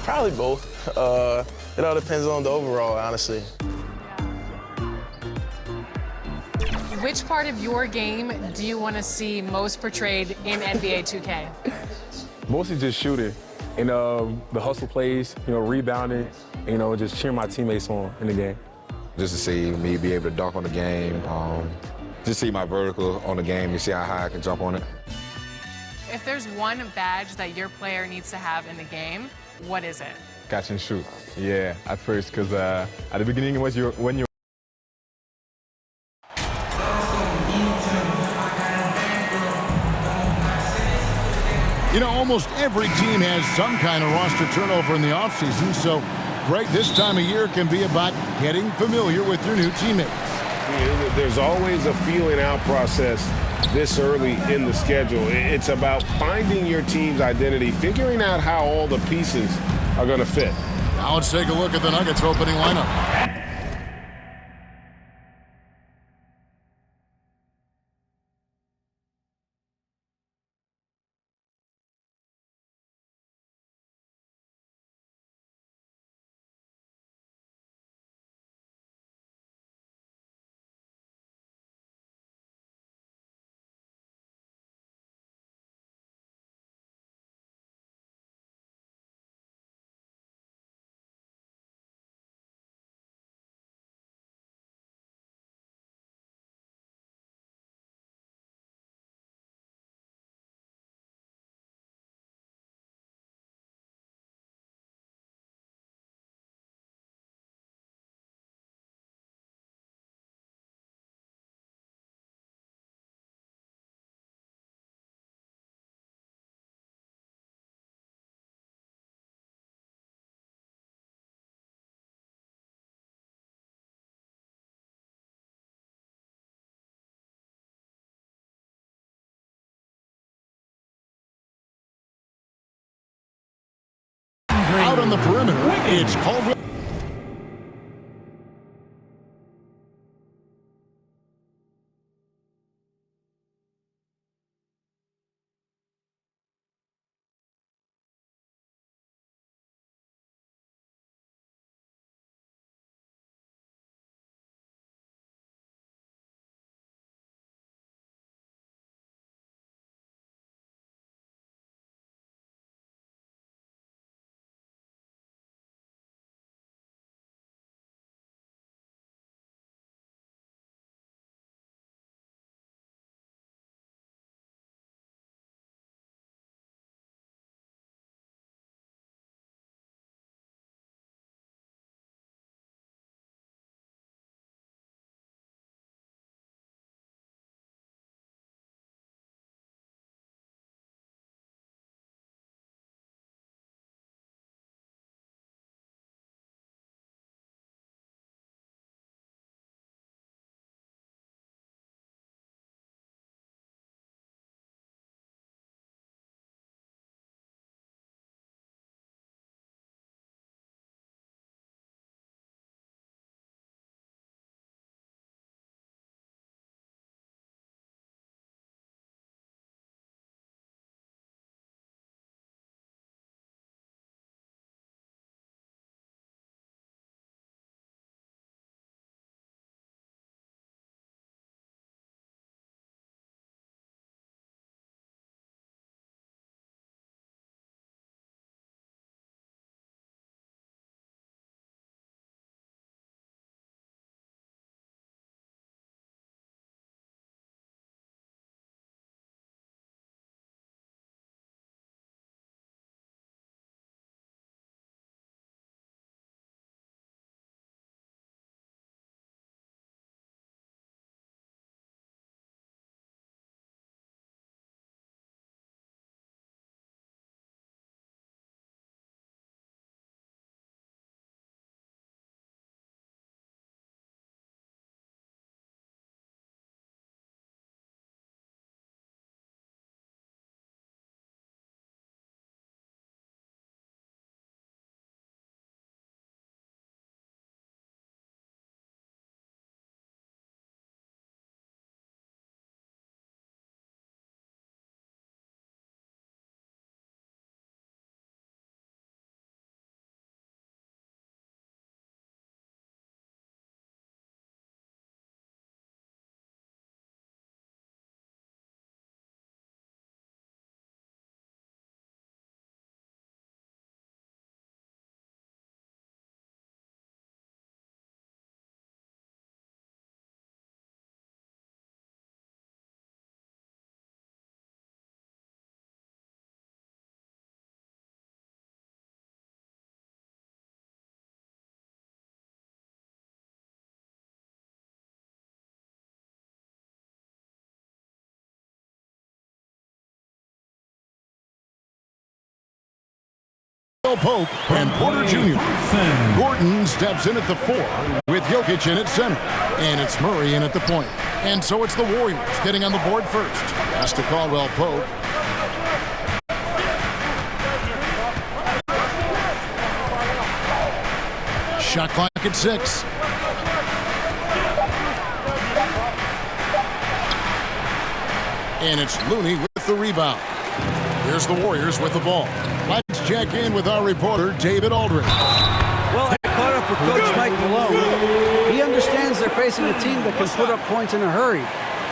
Probably both. It all depends on the overall, honestly. Which part of your game do you want to see most portrayed in NBA 2K? Mostly just shooting and the hustle plays, rebounding, just cheering my teammates on in the game. Just to see me be able to dunk on the game, just see my vertical on the game and see how high I can jump on it. If there's one badge that your player needs to have in the game, what is it? Catch and shoot. Yeah, at first, because at the beginning when you Almost every team has some kind of roster turnover in the offseason, so Greg, this time of year can be about getting familiar with your new teammates. There's always a feeling out process this early in the schedule. It's about finding your team's identity, figuring out how all the pieces are going to fit. Now let's take a look at the Nuggets opening lineup. Out on the perimeter, it's Caldwell. Caldwell Pope and Porter Jr. Gordon steps in at the 4 with Jokic in at center. And it's Murray in at the point. And so it's the Warriors getting on the board first. Pass to Caldwell Pope. Shot clock at 6. And it's Looney with the rebound. Here's the Warriors with the ball. Let's check in with our reporter, David Aldridge. Well, I caught up with Coach Mike Malone. He understands they're facing a team that can put up points in a hurry.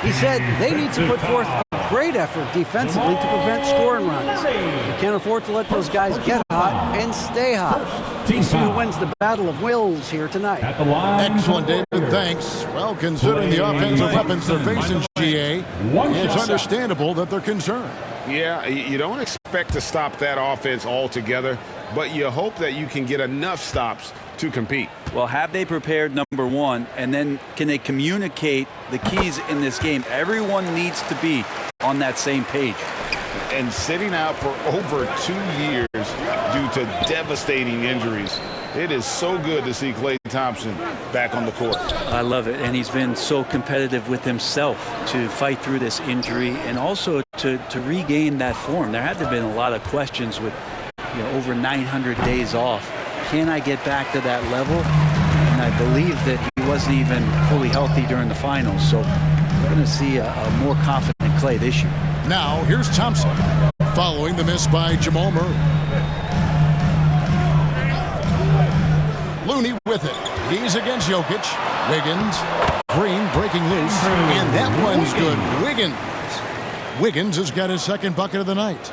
He said they need to put forth a great effort defensively to prevent scoring runs. They can't afford to let those guys get hot and stay hot. We'll see who wins the battle of wills here tonight. Excellent, David. Thanks. Well, considering the offensive weapons they're facing, GA, it's understandable that they're concerned. Yeah, you don't expect to stop that offense altogether, but you hope that you can get enough stops to compete. Well, have they prepared, number one, and then can they communicate the keys in this game? Everyone needs to be on that same page. And sitting out for over 2 years due to devastating injuries, it is so good to see Klay Thompson back on the court. I love it, and he's been so competitive with himself to fight through this injury and also to regain that form. There had to have been a lot of questions with over 900 days off. Can I get back to that level? And I believe that he wasn't even fully healthy during the finals, so we're going to see a more confident Klay this year. Now, here's Thompson, following the miss by Jamal Murray. Looney with it. He's against Jokic. Wiggins. Green breaking loose. And that one's good. Wiggins has got his second bucket of the night.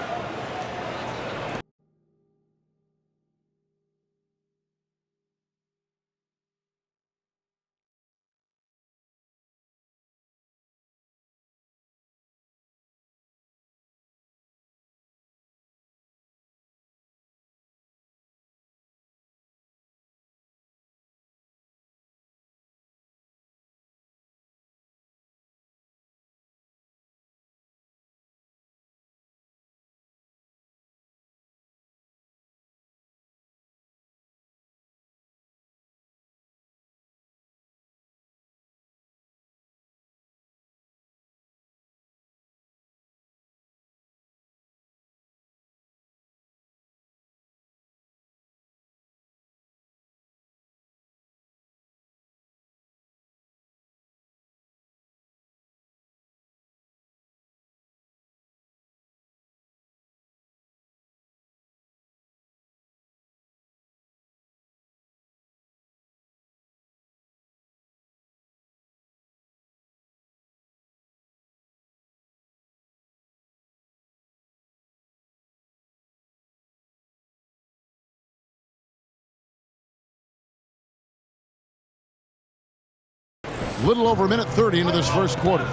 Little over a minute 30 into this first quarter.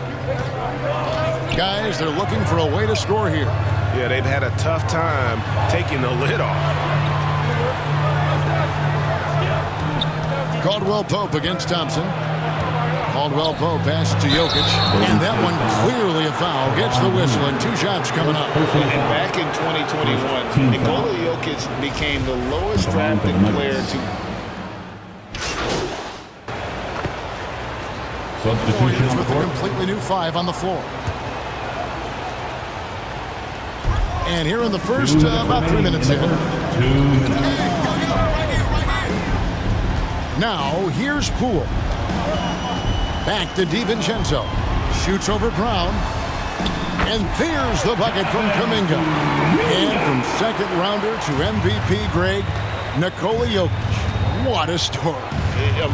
Guys, they're looking for a way to score here. Yeah, they've had a tough time taking the lid off. Caldwell Pope against Thompson. Caldwell Pope passes to Jokic. And that one clearly a foul. Gets the whistle and 2 shots coming up. And back in 2021, Nikola Jokic became the lowest drafted player to... Warriors with a completely new 5 on the floor. And here in the first, about 3 minutes in. Now, here's Poole. Back to DiVincenzo. Shoots over Brown. And there's the bucket from Kuminga. And from second rounder to MVP Greg, Nikola Jokic. What a story.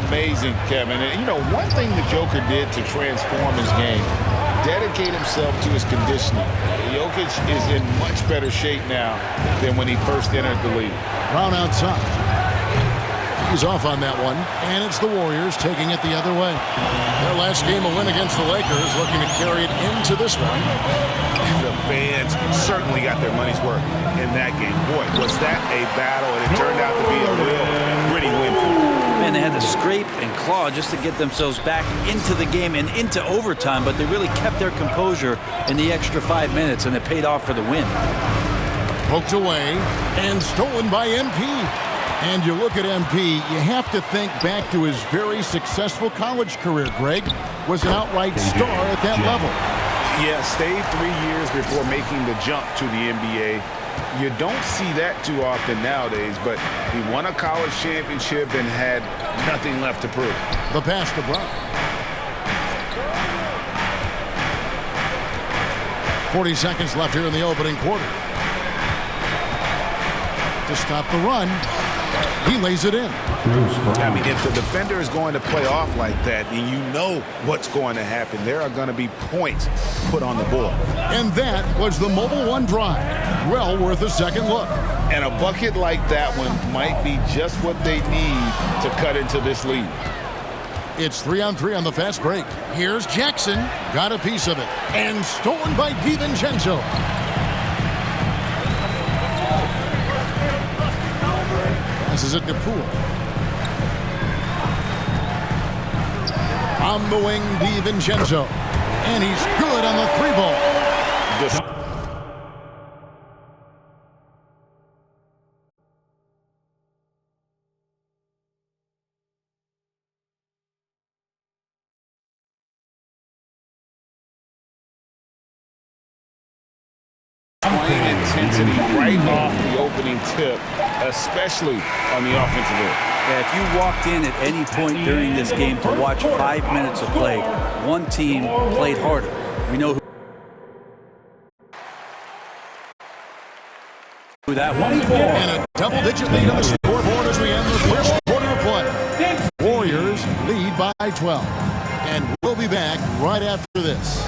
Amazing, Kevin. And, one thing the Joker did to transform his game, dedicate himself to his conditioning. Jokic is in much better shape now than when he first entered the league. Brown outside. He's off on that one, and it's the Warriors taking it the other way. Their last game, a win against the Lakers, looking to carry it into this one. The fans certainly got their money's worth in that game. Boy, was that a battle, and it turned out to be a real gritty win for them. Man, they had to scrape and claw just to get themselves back into the game and into overtime, but they really kept their composure in the extra 5 minutes, and it paid off for the win. Poked away and stolen by MP. And you look at MP, you have to think back to his very successful college career, Greg. Was an outright star at that level. Yeah, stayed 3 years before making the jump to the NBA. You don't see that too often nowadays, but he won a college championship and had nothing left to prove. The pass to Brown. 40 seconds left here in the opening quarter. To stop the run, he lays it in. I mean, if the defender is going to play off like that, then you know what's going to happen. There are going to be points put on the board. And that was the Mobile One drive. Well worth a second look. And a bucket like that one might be just what they need to cut into this lead. It's 3-on-3 on the fast break. Here's Jackson. Got a piece of it. And stolen by DiVincenzo. Passes it to Poole. On the wing, DiVincenzo. And he's good on the 3-ball. Intensity right off the opening tip, especially on the offensive end. Yeah, if you walked in at any point during this game to watch 5 minutes of play, one team played harder. We know who that was. And a double-digit lead on the scoreboard as we end the first quarter of play. Warriors lead by 12. And we'll be back right after this.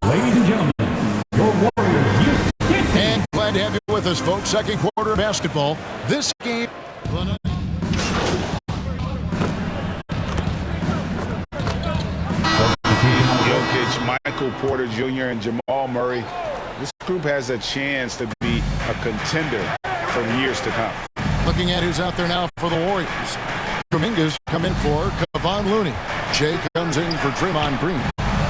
Ladies and gentlemen, your Warriors. And glad to have you with us, folks. Second quarter of basketball. This game. Jokic, Michael Porter Jr., and Jamal Murray. This group has a chance to be a contender for years to come. Looking at who's out there now for the Warriors. Kuminga's come in for Kevon Looney. Jay comes in for Draymond Green.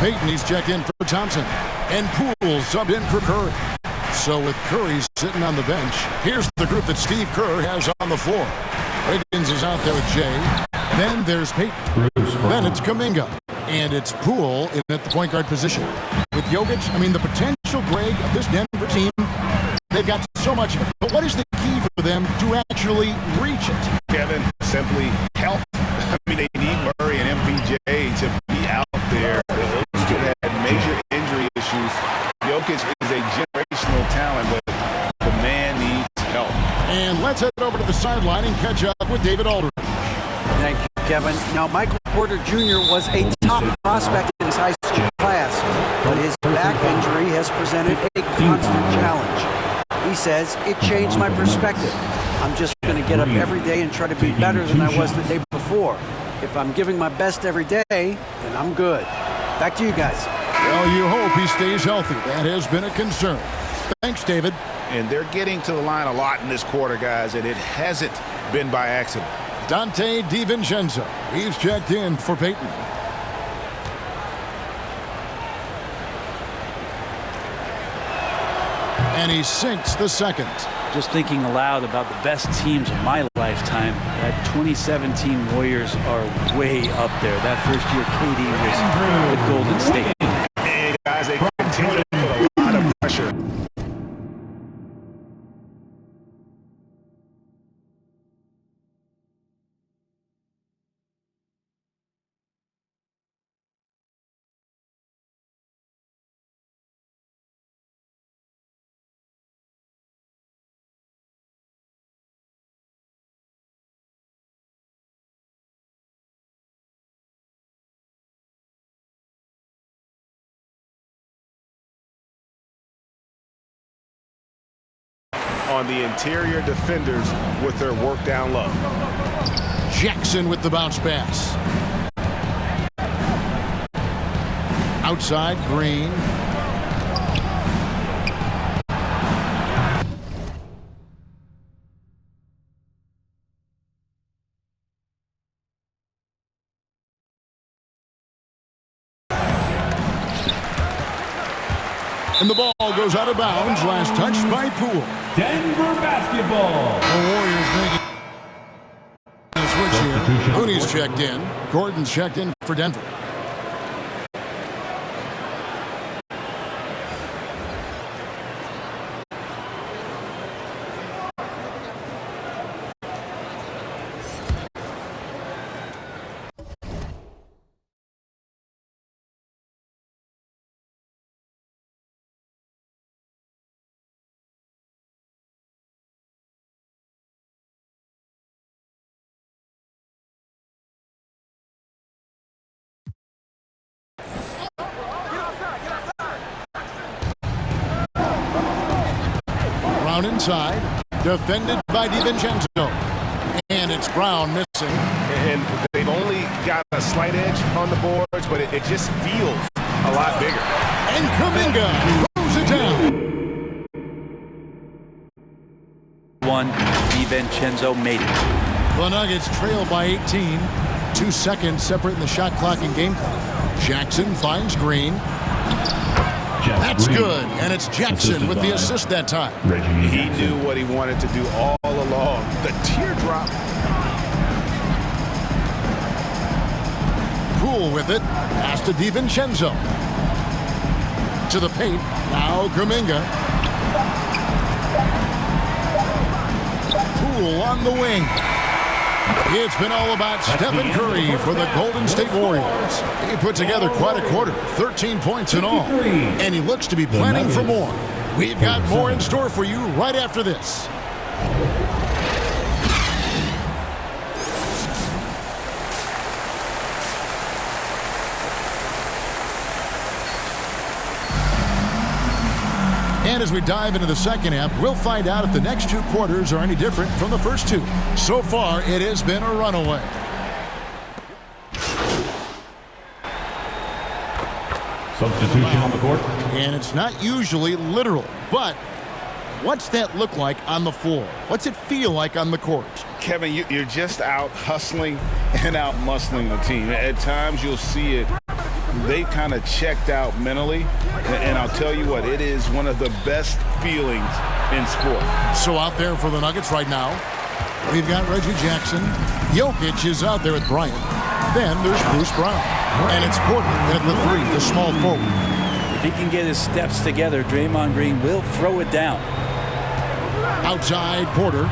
Payton, he's checked in for Thompson. And Poole subbed in for Curry. So with Curry sitting on the bench, here's the group that Steve Kerr has on the floor. Wiggins is out there with Jay. Then there's Payton. Then it's Kuminga. And it's Poole in at the point guard position. With Jokic, I mean, the potential, Greg, of this Denver team, they've got so much of it. But what is the key for them to actually reach it? Kevin, simply help. I mean, they need Murray and MPJ to be out there. Those two had major injury issues. Jokic is a generational talent, but the man needs help. And let's head over to the sideline and catch up with David Aldridge. Thank you, Kevin. Now, Michael Porter Jr. was a top prospect in his high school class, but his back injury has presented a constant challenge. He says, it changed my perspective. I'm just going to get up every day and try to be better than I was the day before. If I'm giving my best every day, then I'm good. Back to you guys. Well, you hope he stays healthy. That has been a concern. Thanks, David. And they're getting to the line a lot in this quarter, guys, and it hasn't been by accident. Dante DiVincenzo. He's checked in for Payton. And he sinks the second. Just thinking aloud about the best teams of my lifetime, that 2017 Warriors are way up there. That first year KD was with Golden State. And guys, they continue to put a lot of pressure. On the interior defenders with their work down low. Jackson with the bounce pass. Outside, Green. And the ball goes out of bounds. Last touch by Poole. Denver basketball. The Warriors making a switch here. Looney's checked in. Gordon's checked in for Denver. Brown inside, defended by DiVincenzo. And it's Brown missing. And they've only got a slight edge on the boards, but it just feels a lot bigger. And Kuminga throws it down. One, DiVincenzo made it. The Nuggets trail by 18. 2 seconds separating the shot clock and game clock. Jackson finds Green. That's good, and it's Jackson with the assist that time. He knew what he wanted to do all along. The teardrop. Poole with it. Pass to DiVincenzo. To the paint. Now Kuminga. Poole on the wing. It's been all about Stephen Curry for the Golden State Warriors. He put together quite a quarter, 13 points in all. And he looks to be planning for more. We've got more in store for you right after this. And as we dive into the second half, we'll find out if the next 2 quarters are any different from the first 2. So far, it has been a runaway. Substitution on the court. And it's not usually literal, but what's that look like on the floor? What's it feel like on the court? Kevin, you're just out hustling and out muscling the team. At times you'll see it. They've kind of checked out mentally, and I'll tell you what, it is one of the best feelings in sport. So out there for the Nuggets right now, we've got Reggie Jackson. Jokic is out there with Bryant. Then there's Bruce Brown. And it's Porter at the 3, the small forward. If he can get his steps together, Draymond Green will throw it down. Outside Porter.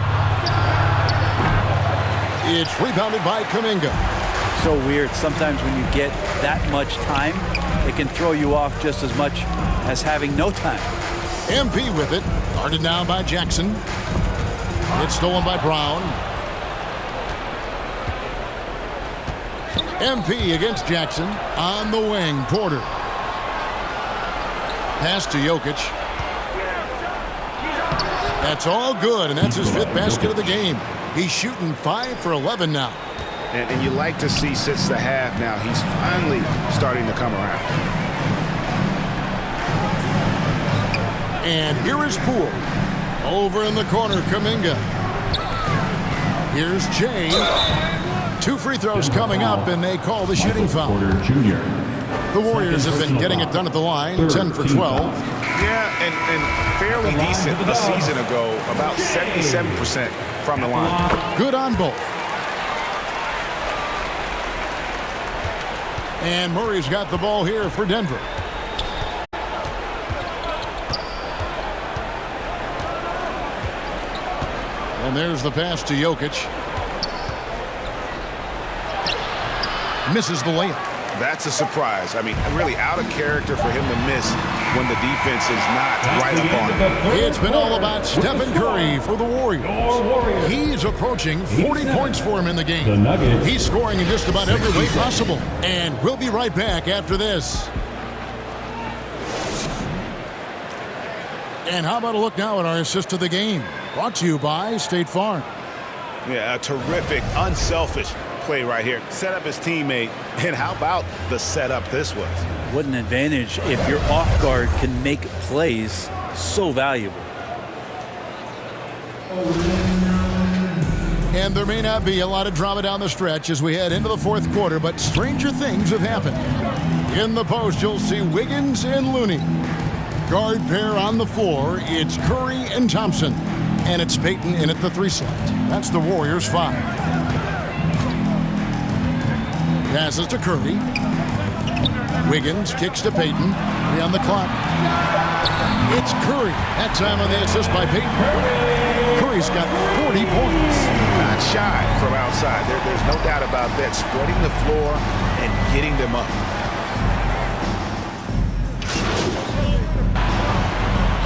It's rebounded by Kuminga. So weird. Sometimes when you get that much time, it can throw you off just as much as having no time. MP with it. Guarded now by Jackson. It's stolen by Brown. MP against Jackson. On the wing, Porter. Pass to Jokic. That's all good, and that's his 5th basket of the game. He's shooting 5 for 11 now. And you like to see since the half now, he's finally starting to come around. And here is Poole. Over in the corner, Kuminga. Here's Jay. 2 free throws coming up, and they call the shooting foul. The Warriors have been getting it done at the line, 10 for 12. Yeah, and fairly decent a season ago, about 77% from the line. Good on both. And Murray's got the ball here for Denver. And there's the pass to Jokic. Misses the layup. That's a surprise. I mean, really out of character for him to miss when the defense is not right up on him. It's been all about Stephen Curry for the Warriors. He's approaching 40 points for him in the game. He's scoring in just about every way possible. And we'll be right back after this. And how about a look now at our assist of the game? Brought to you by State Farm. Yeah, a terrific, unselfish play right here. Set up his teammate, and how about the setup this was? What an advantage if your off guard can make plays so valuable. And there may not be a lot of drama down the stretch as we head into the 4th quarter, but stranger things have happened. In the post, you'll see Wiggins and Looney. Guard pair on the floor. It's Curry and Thompson. And it's Payton in at the 3 slot. That's the Warriors' 5. Passes to Curry. Wiggins kicks to Payton. 3 on the clock. It's Curry. That time on the assist by Payton. Curry's got 40 points. Not shy from outside. There's no doubt about that. Spreading the floor and getting them up.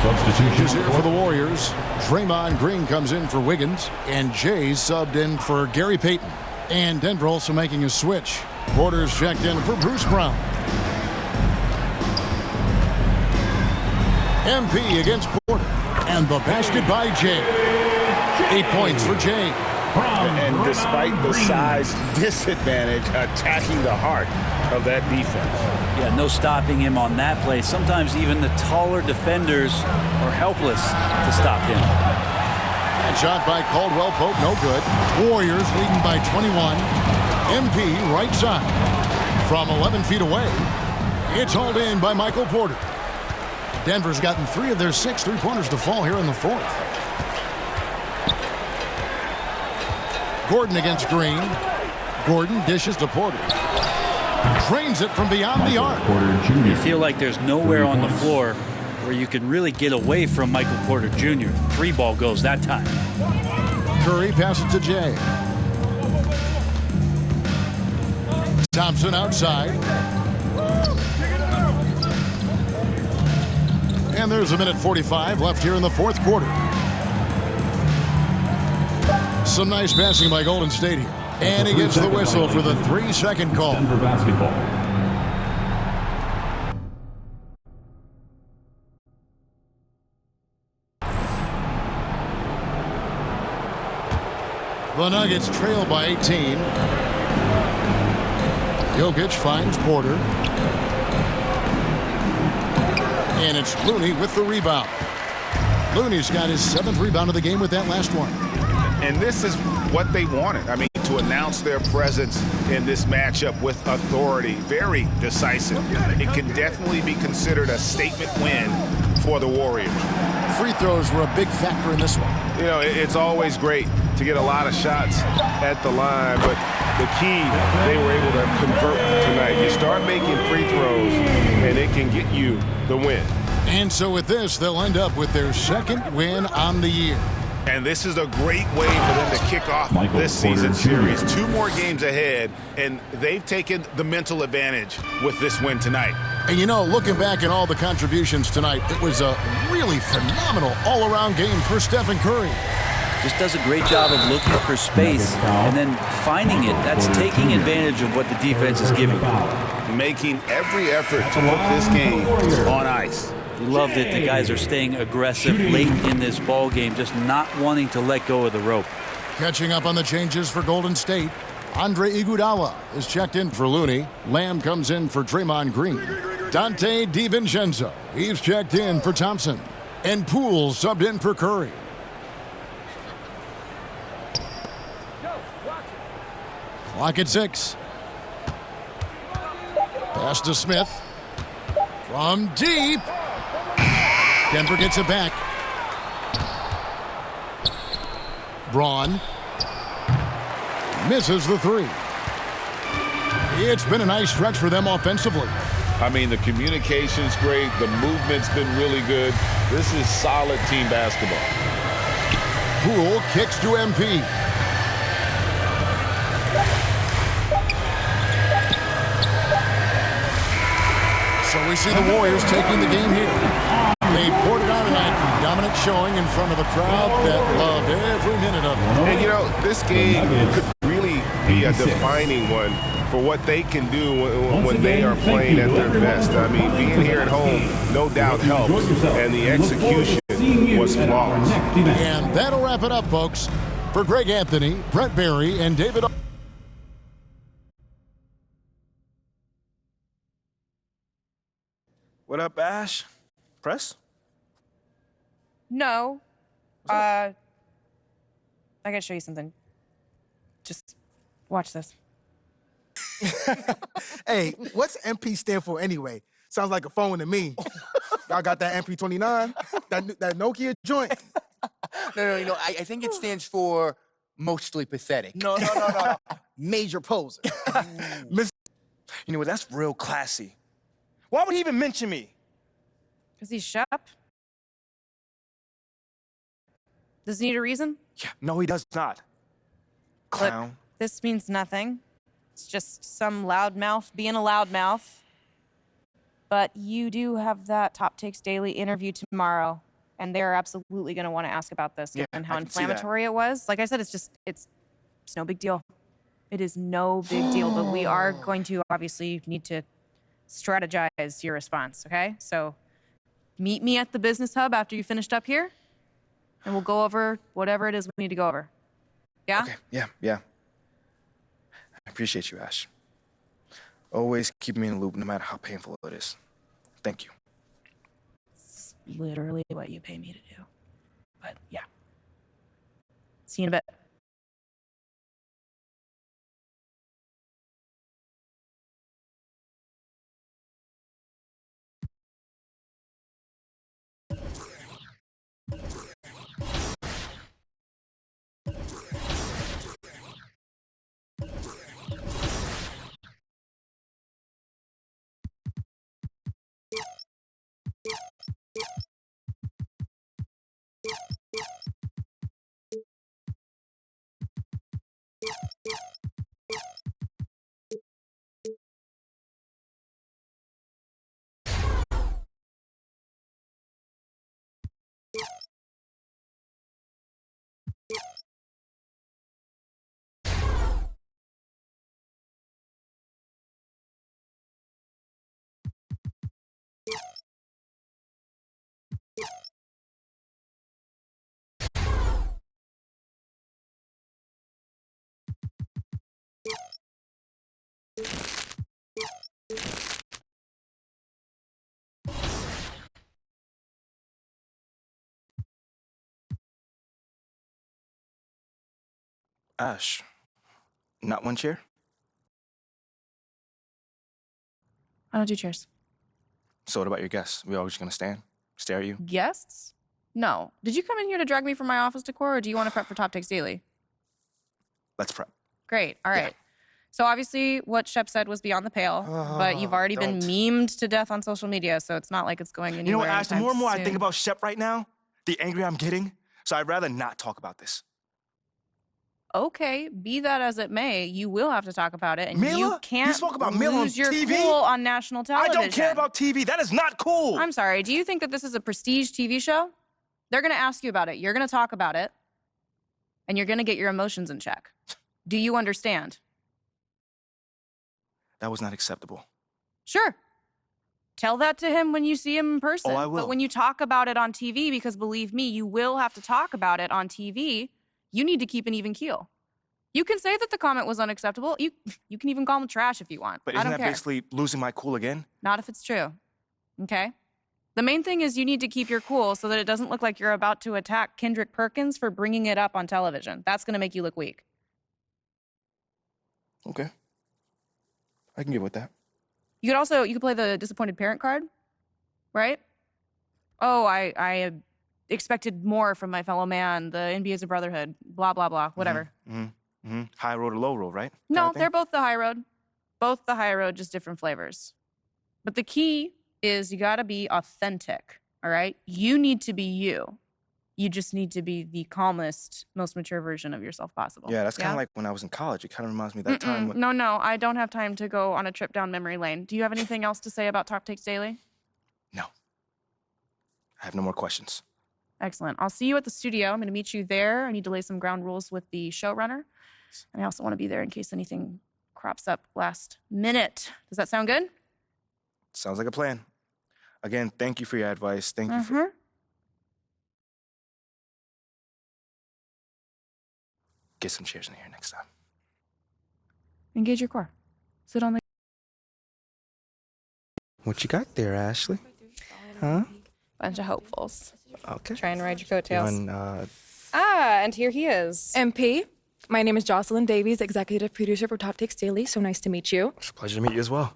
Substitution. Is here for the Warriors. Draymond Green comes in for Wiggins. And Jay's subbed in for Gary Payton. And Denver also making a switch. Porter's checked in for Bruce Brown. MP against Porter. And the basket by Jay. 8 points for Jay. And despite the size disadvantage, attacking the heart of that defense. Yeah, no stopping him on that play. Sometimes even the taller defenders are helpless to stop him. And shot by Caldwell Pope, no good. Warriors leading by 21. MP right side. From 11 feet away, it's hauled in by Michael Porter. Denver's gotten 3 of their 6 3-pointers to fall here in the 4th. Gordon against Green. Gordon dishes to Porter. Drains it from beyond the arc. You feel like there's nowhere on the floor where you can really get away from Michael Porter Jr. 3 ball goes that time. Curry passes to Jay. Thompson outside. And there's 1:45 left here in the 4th quarter. Some nice passing by Golden State here. And he gets the whistle for the 3-second call. Denver basketball. The Nuggets trail by 18. Jokic finds Porter. And it's Looney with the rebound. Looney's got his 7th rebound of the game with that last one. And this is what they wanted. I mean, to announce their presence in this matchup with authority. Very decisive. It can definitely be considered a statement win for the Warriors. Free throws were a big factor in this one. You know, it's always great to get a lot of shots at the line, but the key, they were able to convert tonight. You start making free throws, and it can get you the win. And so with this, they'll end up with their 2nd win on the year. And this is a great way for them to kick off this season series. 2 more games ahead, and they've taken the mental advantage with this win tonight. And you know, looking back at all the contributions tonight, it was a really phenomenal all-around game for Stephen Curry. Just does a great job of looking for space and then finding it. That's taking advantage of what the defense is giving. Making every effort to put this game on ice. You love that the guys are staying aggressive late in this ball game, just not wanting to let go of the rope. Catching up on the changes for Golden State, Andre Iguodala is checked in for Looney. Lamb comes in for Draymond Green. Dante DiVincenzo, he's checked in for Thompson. And Poole subbed in for Curry. Clock at 6. Pass to Smith. From deep. Denver gets it back. Braun misses the 3. It's been a nice stretch for them offensively. I mean, the communication's great. The movement's been really good. This is solid team basketball. Poole kicks to MP. So we see the Warriors taking the game here. They poured it on tonight. Dominant showing in front of a crowd that loved every minute of it. And, you know, this game could really be a defining one for what they can do when they are playing at their best. I mean, being here at home, no doubt helps, and the execution was flawless. And that'll wrap it up, folks. For Greg Anthony, Brett Barry, and David... What up, Ash? Press? No. I gotta show you something. Just watch this. Hey, what's MP stand for anyway? Sounds like a phone to me. Y'all got that MP29? that Nokia joint? No. I think it stands for mostly pathetic. No. Major poser. Miss. You know what? That's real classy. Why would he even mention me? Because he's Shep. Does he need a reason? Yeah, no, he does not. Clown. Look, this means nothing. It's just some loudmouth being a loudmouth. But you do have that Top Takes Daily interview tomorrow, and they're absolutely going to want to ask about this and how inflammatory it was. Like I said, it's no big deal. It is no big deal, but we are going to obviously need to strategize your response, okay? So meet me at the business hub after you finished up here, and we'll go over whatever it is we need to go over. Yeah? Okay, yeah. I appreciate you, Ash. Always keep me in the loop no matter how painful it is. Thank you. It's literally what you pay me to do. But yeah. See you in a bit. Ash, not one chair? I don't do chairs. So what about your guests? We all just gonna stand, stare at you? Guests? No. Did you come in here to drag me from my office decor, or do you want to prep for Top Takes Daily? Let's prep. Great. All right. So obviously what Shep said was beyond the pale, but you've already been memed to death on social media, so it's not like it's going anywhere. You know what, Ash, the more and more I soon. think about Shep right now, the angrier I'm getting, so I'd rather not talk about this. Okay, be that as it may, you will have to talk about it, and Mila? you can't You spoke about Mila on lose your TV? cool on national television. I don't care about TV. That is not cool. I'm sorry. Do you think that this is a prestige TV show? They're going to ask you about it. You're going to talk about it, and you're going to get your emotions in check. Do you understand? That was not acceptable. Sure. Tell that to him when you see him in person. Oh, I will. But when you talk about it on TV, because believe me, you will have to talk about it on TV, you need to keep an even keel. You can say that the comment was unacceptable. You can even call him trash if you want. But I isn't don't that care. basically losing my cool again? Not if it's true. Okay? The main thing is you need to keep your cool so that it doesn't look like you're about to attack Kendrick Perkins for bringing it up on television. That's going to make you look weak. Okay. I can get with that. You could play the disappointed parent card, right? Oh, I expected more from my fellow man. The NBA is a brotherhood. Blah, blah, blah. Whatever. High road or low road, right? No, they're both the high road. Both the high road, just different flavors. But the key is you got to be authentic, all right? You need to be you. You just need to be the calmest, most mature version of yourself possible. Yeah, that's kind of like when I was in college. It kind of reminds me of that time when... No, I don't have time to go on a trip down memory lane. Do you have anything else to say about Top Takes Daily? No. I have no more questions. Excellent. I'll see you at the studio. I'm going to meet you there. I need to lay some ground rules with the showrunner. And I also want to be there in case anything crops up last minute. Does that sound good? Sounds like a plan. Again, thank you for your advice. Thank you for... Get some chairs in here next time. Engage your core. Sit on the... What you got there, Ashley? Huh? Bunch of hopefuls. Okay. Try and ride your coattails. And, and here he is. MP, My name is Jocelyn Davies, executive producer for Top Takes Daily. So nice to meet you. It's a pleasure to meet you as well.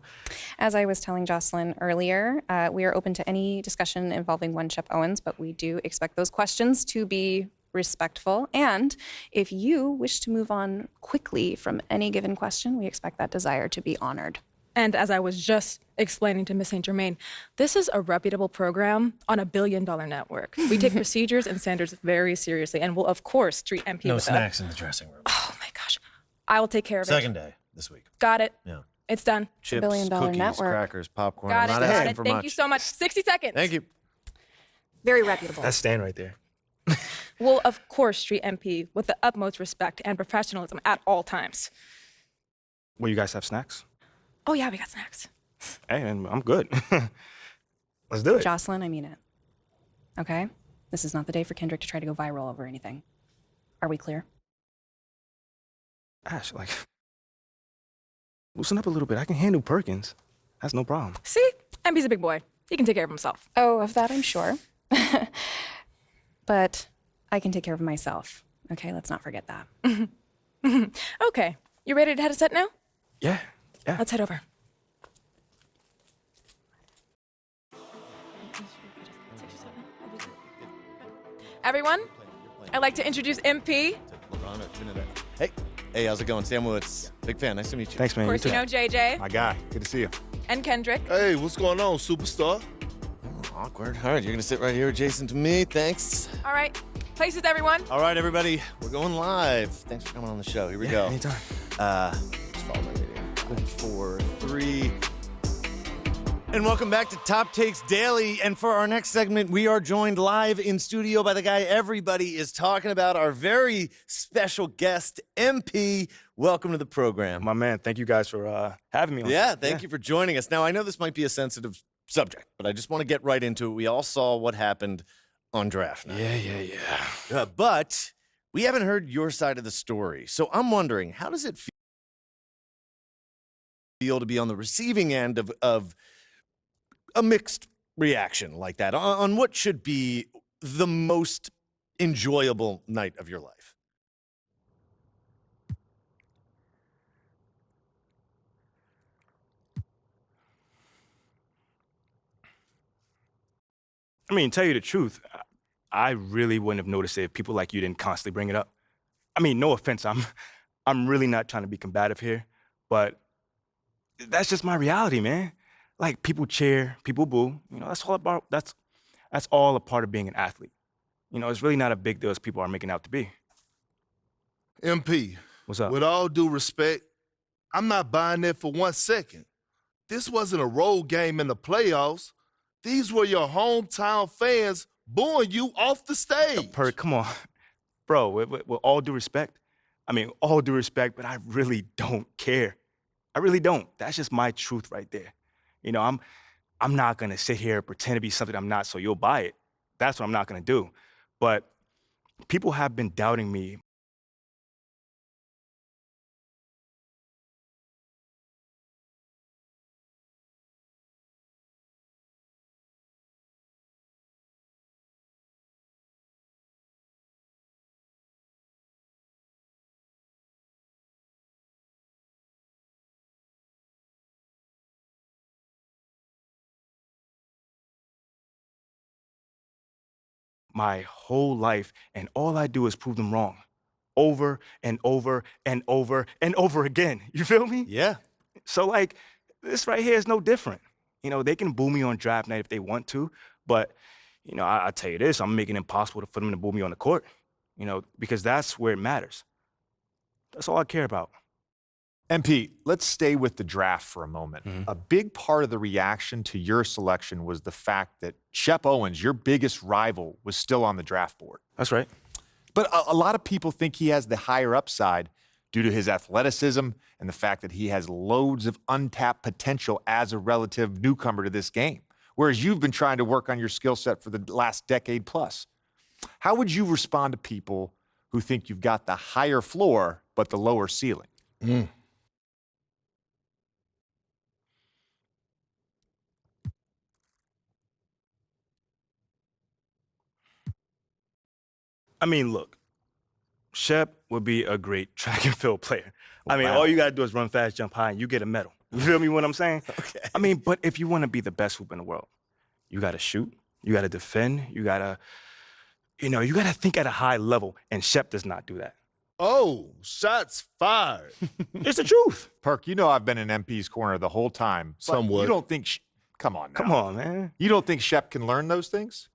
As I was telling Jocelyn earlier, we are open to any discussion involving one Chef Owens, but we do expect those questions to be respectful. And if you wish to move on quickly from any given question, we expect that desire to be honored. And as I was just explaining to Ms. St. Germain, this is a reputable program on a billion-dollar network. We take procedures and standards very seriously and will, of course, treat MP No with snacks in the dressing room. Oh, my gosh. I will take care of it. Second day this week. Got it. Yeah. It's done. Chips, billion-dollar cookies, network. crackers, popcorn. Got it. I'm not Got asking it. for Thank much. you so much. 60 seconds. Thank you. Very reputable. That's Stan right there. Will, of course, treat MP with the utmost respect and professionalism at all times. Will you guys have snacks? Oh, yeah, we got snacks. Hey, and I'm good. Let's do it. Jocelyn, I mean it. Okay? This is not the day for Kendrick to try to go viral over anything. Are we clear? Ash, like, loosen up a little bit. I can handle Perkins. That's no problem. See? MP's a big boy. He can take care of himself. Oh, of that I'm sure. But I can take care of myself. Okay, let's not forget that. Okay. You ready to head to set now? Yeah. Let's head over. Everyone, I'd like to introduce MP. Hey, how's it going? Sam Woods. Big fan. Nice to meet you. Thanks, man. Of course, you know JJ My guy. Good to see you. and Kendrick. Hey, what's going on, superstar? Awkward. All right, you're going to sit right here adjacent to me. Thanks. All right. Places, everyone. All right, everybody. We're going live. Thanks for coming on the show. Here we go. Anytime. Just follow my radio. 4, 3. And welcome back to Top Takes Daily. And for our next segment, we are joined live in studio by the guy everybody is talking about, our very special guest, MP. Welcome to the program. My man, thank you guys for having me on. Yeah, thank you for joining us. Now, I know this might be a sensitive subject, but I just want to get right into it. We all saw what happened on draft night. Yeah. But we haven't heard your side of the story. So I'm wondering, how does it feel to be on the receiving end of a mixed reaction like that on what should be the most enjoyable night of your life? I mean, tell you the truth, I really wouldn't have noticed it if people like you didn't constantly bring it up. I mean, no offense, I'm really not trying to be combative here, but that's just my reality, man. Like, people cheer, people boo. You know, that's all a part of being an athlete. You know, it's really not a big deal as people are making out to be. MP, What's up? with all due respect, I'm not buying that for 1 second. This wasn't a road game in the playoffs. These were your hometown fans booing you off the stage. Perk, come on. Bro, with all due respect, all due respect, but I really don't care. I really don't. That's just my truth right there. You know, I'm not gonna sit here and pretend to be something I'm not so you'll buy it. That's what I'm not gonna do. But people have been doubting me. My whole life, and all I do is prove them wrong. Over and over and over and over again. You feel me? Yeah. So, like, this right here is no different. You know, they can boo me on draft night if they want to, but, you know, I'll tell you this, I'm making it impossible for them to boo me on the court, you know, because that's where it matters. That's all I care about. MP, let's stay with the draft for a moment. Mm-hmm. A big part of the reaction to your selection was the fact that Shep Owens, your biggest rival, was still on the draft board. That's right. But a lot of people think he has the higher upside due to his athleticism and the fact that he has loads of untapped potential as a relative newcomer to this game, whereas you've been trying to work on your skill set for the last decade plus. How would you respond to people who think you've got the higher floor but the lower ceiling? I mean, look, Shep would be a great track and field player. I mean, all you got to do is run fast, jump high, and you get a medal. You feel me what I'm saying? Okay. I mean, but if you want to be the best hoop in the world, you got to shoot, you got to defend, you got to, you got to think at a high level, and Shep does not do that. Oh, shots fired. It's the truth. Perk, I've been in MP's corner the whole time. Somewhat. You don't think come on now. Come on, man. You don't think Shep can learn those things?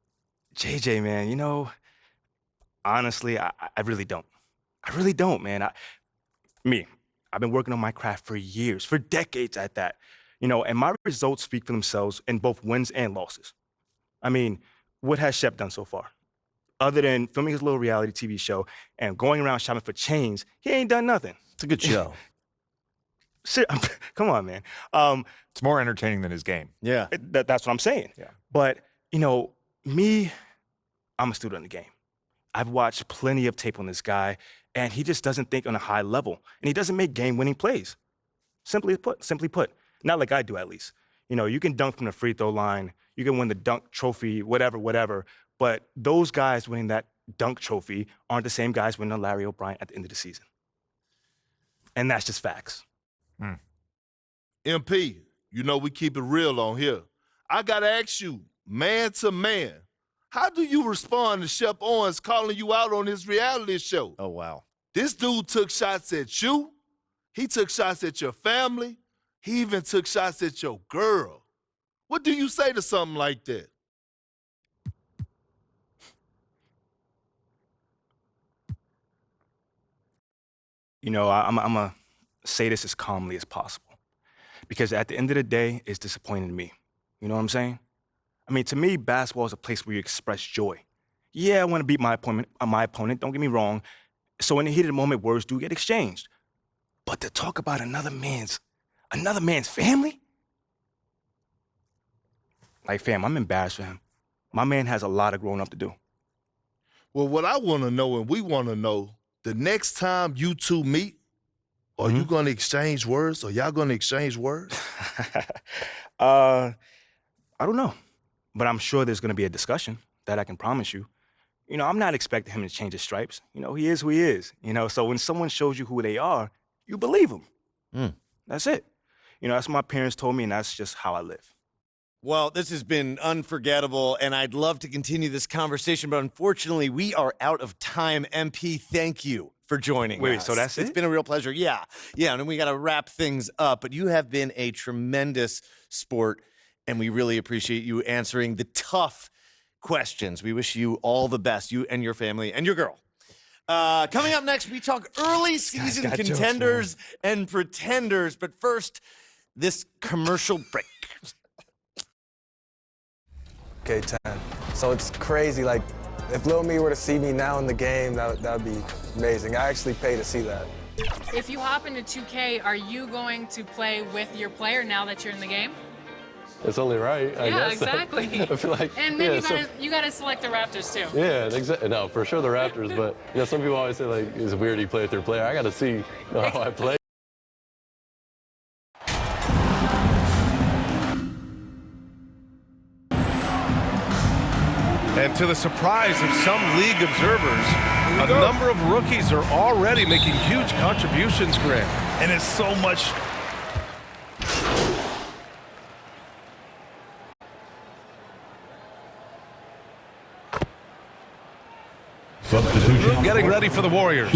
JJ, man, honestly, I really don't. I really don't, man. I've been working on my craft for years, for decades at that. And my results speak for themselves in both wins and losses. I mean, what has Shep done so far? Other than filming his little reality TV show and going around shopping for chains, he ain't done nothing. It's a good show. Come on, man. It's more entertaining than his game. Yeah. That's what I'm saying. Yeah. But, me, I'm a student of the game. I've watched plenty of tape on this guy, and he just doesn't think on a high level, and he doesn't make game-winning plays. Simply put, not like I do at least. You can dunk from the free throw line, you can win the dunk trophy, whatever, but those guys winning that dunk trophy aren't the same guys winning a Larry O'Brien at the end of the season. And that's just facts. MP, we keep it real on here. I got to ask you, man to man, how do you respond to Shep Owens calling you out on his reality show? Oh, wow. This dude took shots at you. He took shots at your family. He even took shots at your girl. What do you say to something like that? I'm going to say this as calmly as possible. Because at the end of the day, it's disappointing to me. You know what I'm saying? I mean, to me, basketball is a place where you express joy. Yeah, I want to beat my opponent, don't get me wrong. So in the heat of the moment, words do get exchanged. But to talk about another man's family? Like, fam, I'm embarrassed for him. My man has a lot of growing up to do. Well, what I want to know, and we want to know, the next time you two meet, are you going to exchange words? Are y'all going to exchange words? I don't know. But I'm sure there's going to be a discussion. That I can promise you. I'm not expecting him to change his stripes. He is who he is. So when someone shows you who they are, you believe them. That's it. That's what my parents told me, and that's just how I live. Well, this has been unforgettable, and I'd love to continue this conversation, but unfortunately, we are out of time. MP, thank you for joining us. Wait, so that's it? It's been a real pleasure. Yeah, and then we got to wrap things up, but you have been a tremendous sport, and we really appreciate you answering the tough questions. We wish you all the best, you and your family and your girl. Coming up next, we talk early season contenders and pretenders, but first, this commercial break. Okay, 10. So it's crazy. Like, if Lil Me were to see me now in the game, that would be amazing. I actually pay to see that. If you hop into 2K, are you going to play with your player now that you're in the game? It's only right, I guess. Exactly. I feel like, and then you gotta select the Raptors too. Yeah, exactly. No, for sure the Raptors, but some people always say like, it's weird you play with your player. I gotta see how I play. And to the surprise of some league observers, a number of rookies are already making huge contributions, Grant. And it's so much. Substitution. Getting ready for the Warriors.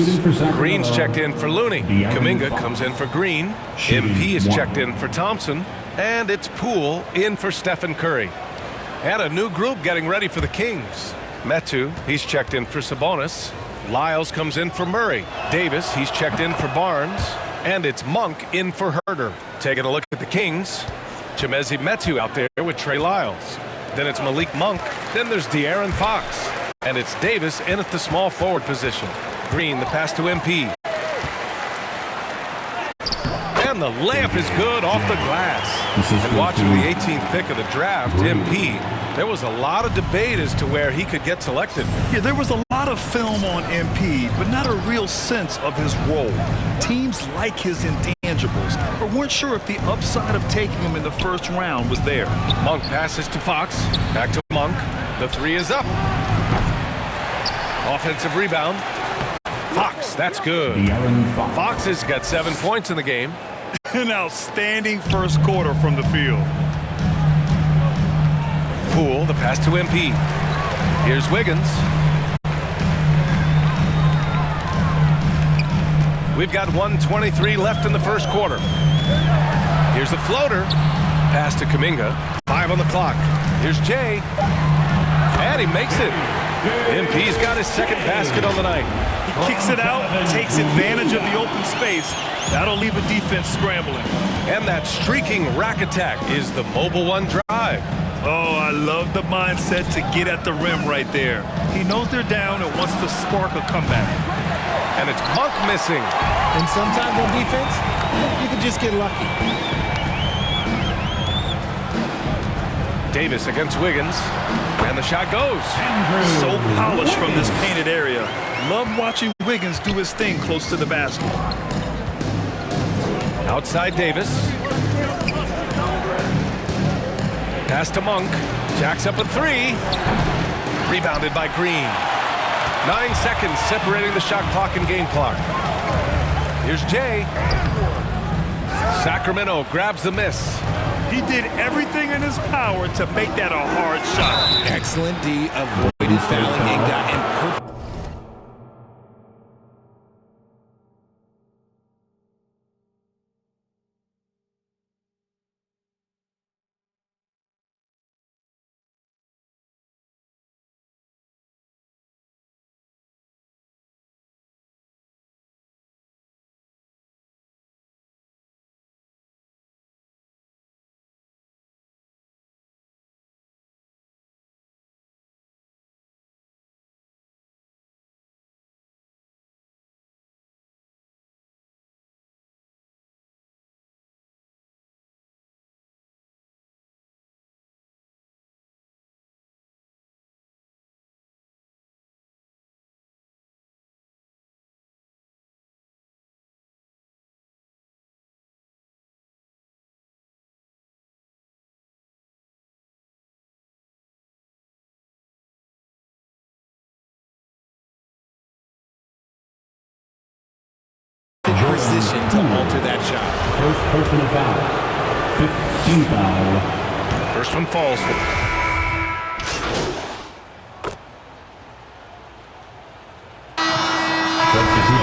Green's checked in for Looney. Kuminga comes in for Green. MP is checked in for Thompson. And it's Poole in for Stephen Curry. And a new group getting ready for the Kings. Metu, he's checked in for Sabonis. Lyles comes in for Murray. Davis, he's checked in for Barnes. And it's Monk in for Herter. Taking a look at the Kings. Chimezie Metu out there with Trey Lyles. Then it's Malik Monk. Then there's De'Aaron Fox. And it's Davis in at the small forward position. Green, the pass to MP. And the layup is good off the glass. And watching the 18th pick of the draft, MP, there was a lot of debate as to where he could get selected. Yeah, there was a lot of film on MP, but not a real sense of his role. Teams like his intangibles, but weren't sure if the upside of taking him in the first round was there. Monk passes to Fox. Back to Monk. The three is up. Offensive rebound. Fox Fox. That's good. Fox has got 7 points in the game. An outstanding first quarter from the field. Poole, the pass to MP. Here's Wiggins. We've got 1:23 left in the first quarter. Here's the floater. Pass to Kuminga. 5 on the clock. Here's Jay. And he makes it. MP's got his second basket on the night. He kicks it out, takes advantage of the open space. That'll leave a defense scrambling. And that streaking rack attack is the Mobile One drive. Oh, I love the mindset to get at the rim right there. He knows they're down and wants to spark a comeback. And it's Monk missing. And sometimes on defense, you can just get lucky. Davis against Wiggins. And the shot goes. So polished from this painted area. Love watching Wiggins do his thing close to the basket. Outside Davis. Pass to Monk. Jacks up a 3. Rebounded by Green. 9 seconds separating the shot clock and game clock. Here's Jay. Sacramento grabs the miss. He did everything in his power to make that a hard shot. Excellent D, avoided fouling and got in perfect. Position to alter that shot. First personal foul. 15 foul. First one falls.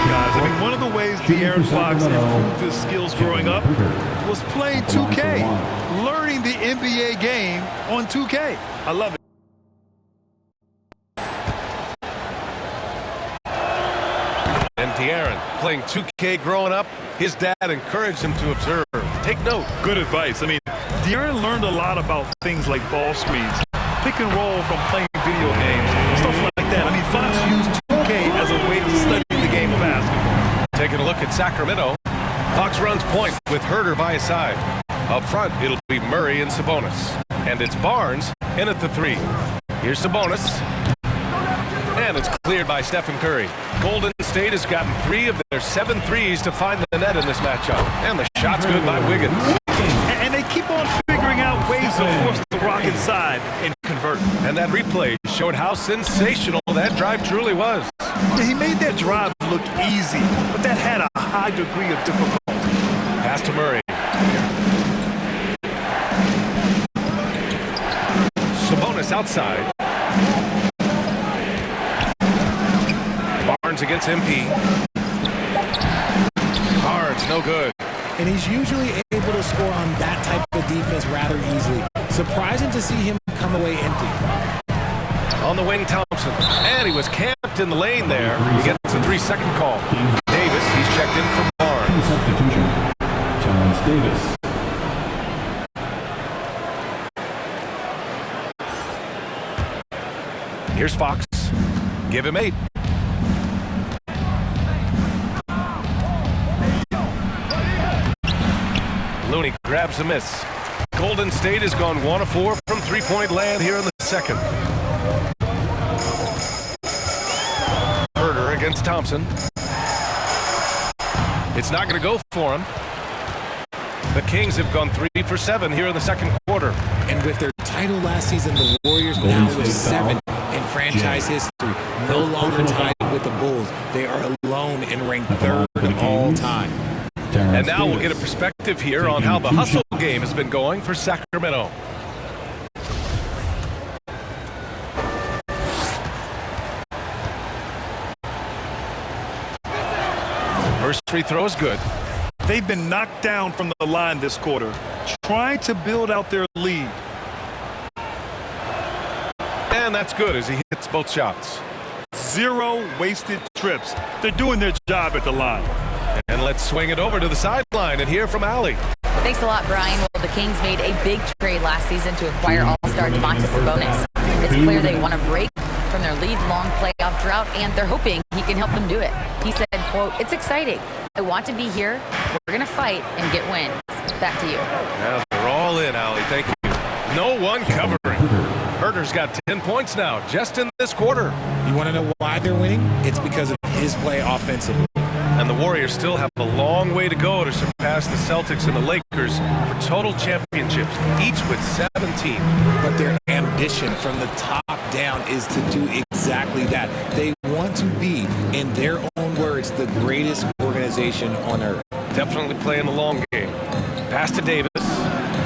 Guys, I mean, one of the ways De'Aaron Fox improved his skills growing up was playing 2K, learning the NBA game on 2K. I love it. And De'Aaron, playing 2K growing up, his dad encouraged him to observe. Take note. Good advice. I mean, De'Aaron learned a lot about things like ball screens, pick and roll from playing video games, stuff like that. I mean, Fox used 2K as a way to study the game of basketball. Taking a look at Sacramento. Fox runs point with Herter by his side. Up front, it'll be Murray and Sabonis. And it's Barnes in at the 3. Here's Sabonis. And it's cleared by Stephen Curry. Golden State has gotten 3 of their 7 threes to find the net in this matchup. And the shot's good by Wiggins. And they keep on figuring out ways to force the rock inside and convert. And that replay showed how sensational that drive truly was. He made that drive look easy, but that had a high degree of difficulty. Pass to Murray. Sabonis outside. Barnes against MP. Barnes, no good. And he's usually able to score on that type of defense rather easily. Surprising to see him come away empty. On the wing, Thompson. And he was camped in the lane there. He gets a 3-second call. Davis, he's checked in for Barnes. Substitution. Terrence Davis. Here's Fox. Give him 8. Looney grabs a miss. Golden State has gone 1 of 4 from three-point land here in the second. Herter against Thompson. It's not going to go for him. The Kings have gone 3 for 7 here in the second quarter. And with their title last season, the Warriors now with 7 in franchise history. No longer tied with the Bulls. They are alone and ranked 3rd all time. And now we'll get a perspective here on how the hustle game has been going for Sacramento. First free throw is good. They've been knocked down from the line this quarter, trying to build out their lead. And that's good as he hits both shots. 0 wasted trips. They're doing their job at the line. And let's swing it over to the sideline and hear from Allie. Thanks a lot, Brian. Well, the Kings made a big trade last season to acquire All-Star Domantas Sabonis. It's clear they want to break from their lead-long playoff drought, and they're hoping he can help them do it. He said, quote, "It's exciting. I want to be here. We're going to fight and get wins." Back to you. Now they're all in, Allie. Thank you. No one covering. Herder's got 10 points now, just in this quarter. You want to know why they're winning? It's because of his play offensively. And the Warriors still have a long way to go to surpass the Celtics and the Lakers for total championships, each with 17. But their ambition from the top down is to do exactly that. They want to be, in their own words, the greatest organization on earth. Definitely playing the long game. Pass to Davis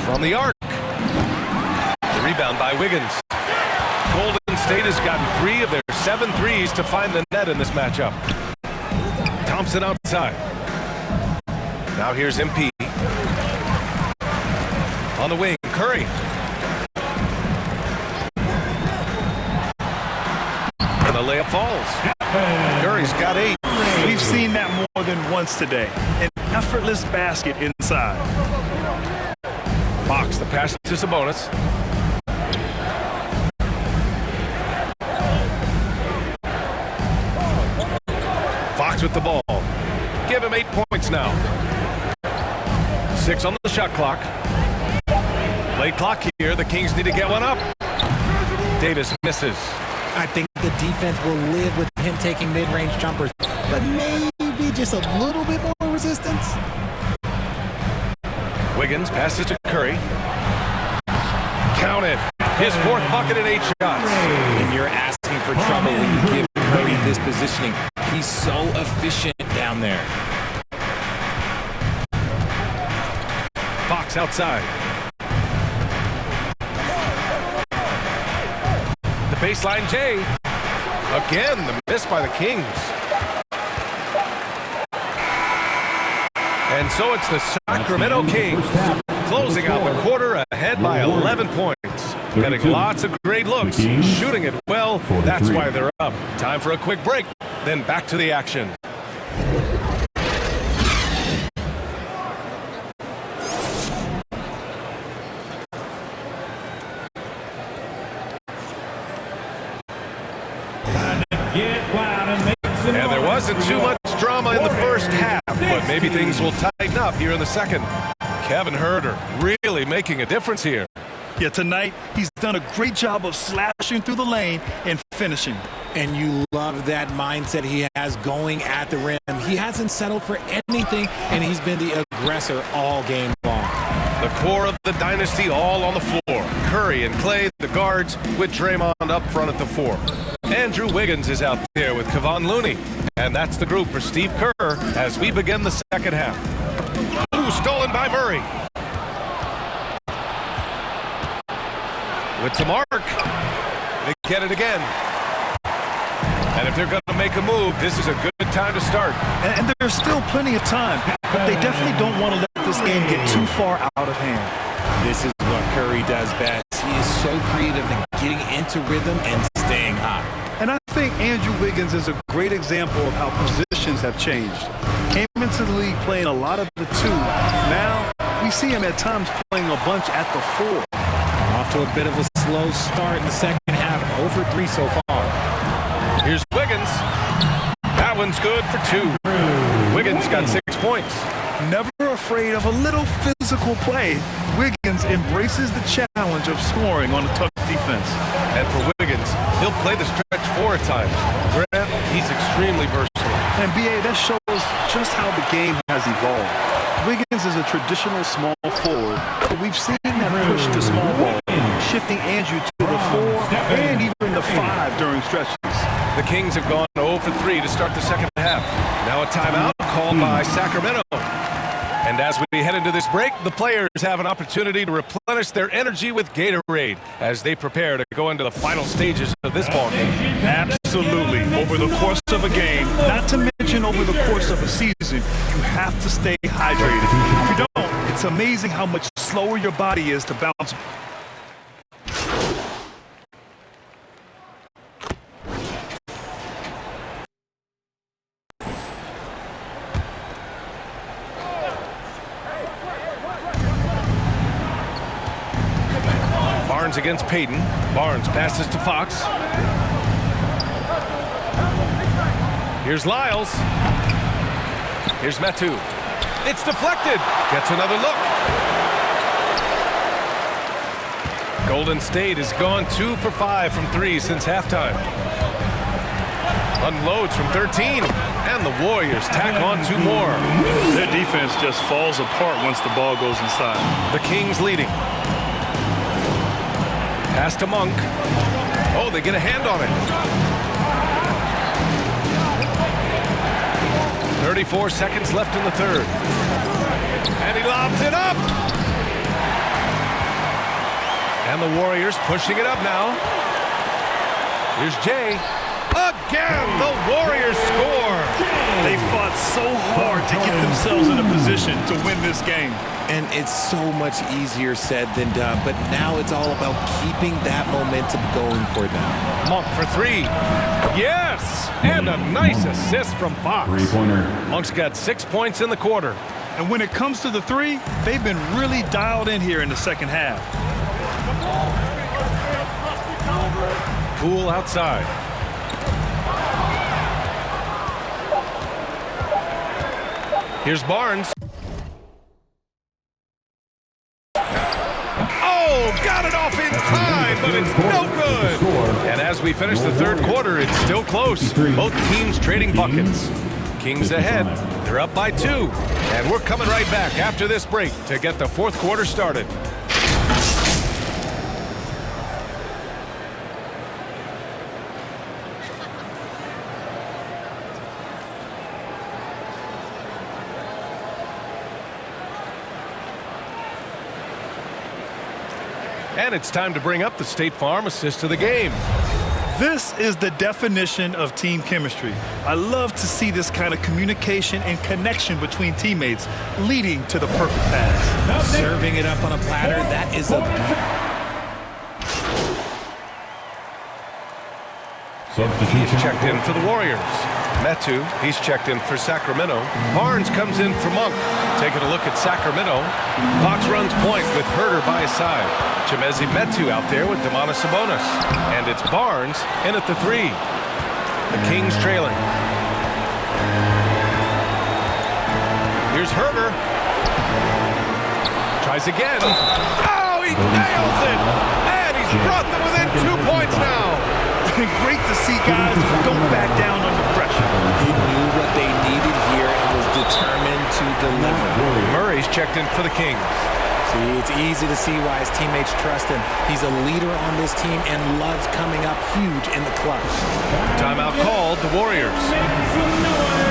from the arc. The rebound by Wiggins. Golden State has gotten 3 of their 7 threes to find the net in this matchup. Thompson outside. Now here's MP. On the wing, Curry. And the layup falls. Curry's got 8. We've seen that more than once today. An effortless basket inside. Fox, the pass to Sabonis. Fox with the ball. Give him 8 points now. 6 on the shot clock. Late clock here. The Kings need to get one up. Davis misses. I think the defense will live with him taking mid-range jumpers, but maybe just a little bit more resistance. Wiggins passes to Curry. Counted. His 4th bucket in 8 shots. And you're asking for trouble when you give Curry this positioning. He's so efficient down there. Fox outside. The baseline J. Again, the miss by the Kings. And so it's the Sacramento Kings closing out the quarter ahead by 11 points. Getting lots of great looks, shooting it well. That's why they're up. Time for a quick break, then back to the action. And there wasn't too much drama in the first half, but maybe things will tighten up here in the second. Kevin Huerter really making a difference here. Yeah, tonight he's done a great job of slashing through the lane and finishing. And you love that mindset he has going at the rim. He hasn't settled for anything, and he's been the aggressor all game long. The core of the dynasty all on the floor. Curry and Clay, the guards, with Draymond up front at the 4. Andrew Wiggins is out there with Kevon Looney. And that's the group for Steve Kerr as we begin the second half. Ooh, stolen by Murray. With the mark. They get it again. And if they're going to make a move, this is a good time to start. And there's still plenty of time, but they definitely don't want to let this game get too far out of hand. This is what Curry does best. He is so creative in getting into rhythm and staying hot. And I think Andrew Wiggins is a great example of how positions have changed. Came into the league playing a lot of the 2. Now we see him at times playing a bunch at the 4. Off to a bit of a slow start in the second half. 0 for 3 so far. Here's Wiggins. That one's good for 2. Wiggins got 6 points. Never afraid of a little physical play, Wiggins embraces the challenge of scoring on a tough defense. And for Wiggins, he'll play the stretch 4 at times. Grant, he's extremely versatile. And B.A., that shows just how the game has evolved. Wiggins is a traditional small forward, but we've seen that push to small ball, shifting Andrew to the 4 and even the 5 during stretches. The Kings have gone 0 for 3 to start the second half. Now a timeout called by Sacramento. And as we head into this break, the players have an opportunity to replenish their energy with Gatorade as they prepare to go into the final stages of this ball game. Absolutely. Over the course of a game, not to mention over the course of a season, you have to stay hydrated. If you don't, it's amazing how much slower your body is to bounce. Barnes against Payton. Barnes passes to Fox. Here's Lyles. Here's Metu. It's deflected. Gets another look. Golden State has gone 2 for 5 from 3 since halftime. Unloads from 13. And the Warriors tack on 2 more. Their defense just falls apart once the ball goes inside. The Kings leading. Pass to Monk. Oh, they get a hand on it. 34 seconds left in the third. And he lobs it up. And the Warriors pushing it up now. Here's Jay. Again, the Warriors score. They fought so hard to get themselves in a position to win this game. And it's so much easier said than done, but now it's all about keeping that momentum going for them. Monk for 3. Yes! And a nice assist from Fox. Three-pointer. Monk's got 6 points in the quarter. And when it comes to the 3, they've been really dialed in here in the second half. Poole outside. Here's Barnes. Oh, got it off in time, but it's no good. And as we finish the third quarter, it's still close. Both teams trading buckets. Kings ahead. They're up by 2. And we're coming right back after this break to get the fourth quarter started. And it's time to bring up the State Farm assist of the game. This is the definition of team chemistry. I love to see this kind of communication and connection between teammates leading to the perfect pass. Serving it up on a platter, that is a... He's checked in for the Warriors. Metu, he's checked in for Sacramento. Barnes comes in for Monk. Taking a look at Sacramento. Fox runs point with Herder by his side. Chimezie Metu out there with Domantas Sabonis. And it's Barnes in at the 3. The Kings trailing. Here's Herder. Tries again. Oh, he nails it! And he's brought them within 2 points now. Great to see guys who don't back down under pressure. He knew what they needed here and was determined to deliver. Murray's checked in for the Kings. See, it's easy to see why his teammates trust him. He's a leader on this team and loves coming up huge in the clutch. Timeout called, the Warriors.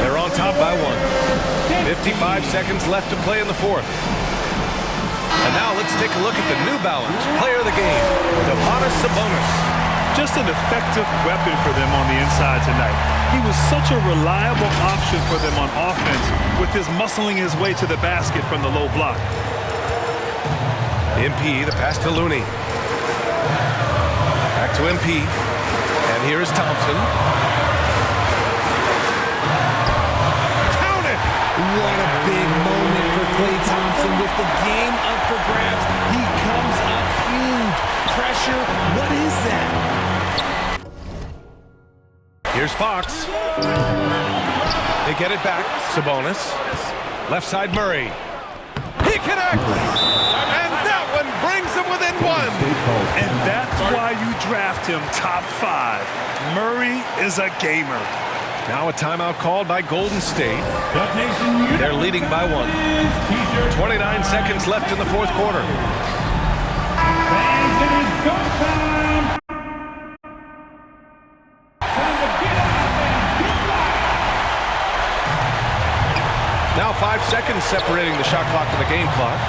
They're on top by 1. 55 seconds left to play in the fourth. And now let's take a look at the New Balance player of the game, Domantas Sabonis. Just an effective weapon for them on the inside tonight. He was such a reliable option for them on offense with his muscling his way to the basket from the low block. MP, the pass to Looney. Back to MP. And here is Thompson. Count it! What a big moment for Klay Thompson with the game up for grabs. He comes up huge. Pressure, what is that? Here's Fox. They get it back. Sabonis. Left side Murray. He connects! And that one brings him within 1. And that's why you draft him top 5. Murray is a gamer. Now a timeout called by Golden State. They're leading by 1. 29 seconds left in the fourth quarter. Now 5 seconds separating the shot clock and the game clock.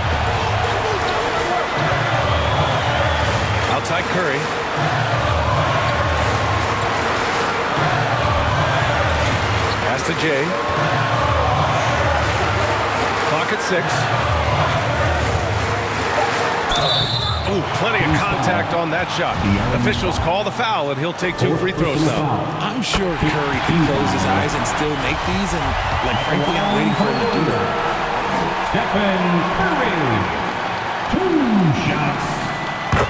Outside Curry. Pass to Jay. Clock at 6. Ooh, plenty of contact on that shot. Officials call the foul, and he'll take 2 free throws now. I'm sure Curry can close his eyes and still make these, and like frankly, I'm waiting for him to do that. Stephen Curry, 2 shots.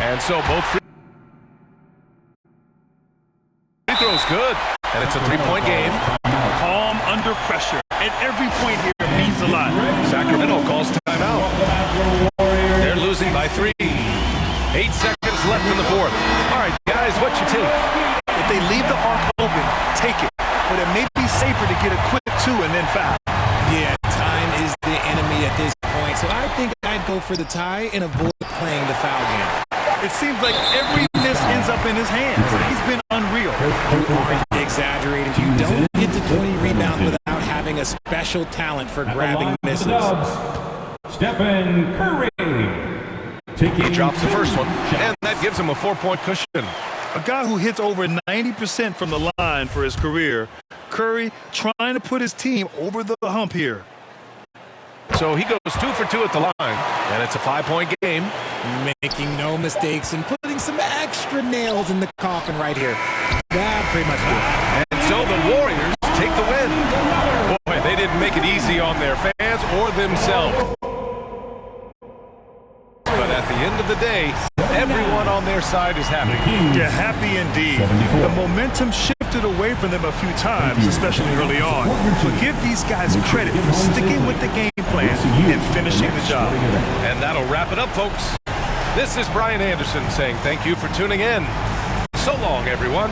And so both free throws good, and it's a 3-point game. Calm under pressure, and every point here means a lot. Sacramento calls timeout. They're losing by 3. 8 seconds left in the fourth. All right, guys, what you take? If they leave the arc open, take it. But it may be safer to get a quick 2 and then foul. Yeah, time is the enemy at this point, so I think I'd go for the tie and avoid playing the foul game. It seems like every miss ends up in his hands. He's been unreal. Exaggerating. You don't get to 20 rebounds without having a special talent for grabbing misses. Stephen Curry. He drops the first one, and that gives him a 4-point cushion. A guy who hits over 90% from the line for his career. Curry trying to put his team over the hump here. So he goes 2 for 2 at the line, and it's a 5-point game. Making no mistakes and putting some extra nails in the coffin right here. That pretty much did. And so the Warriors take the win. Boy, they didn't make it easy on their fans or themselves. But at the end of the day, everyone on their side is happy. Yeah, happy indeed. The momentum shifted away from them a few times, especially early on. But give these guys credit for sticking with the game plan and finishing the job. And that'll wrap it up, folks. This is Brian Anderson saying thank you for tuning in. So long, everyone.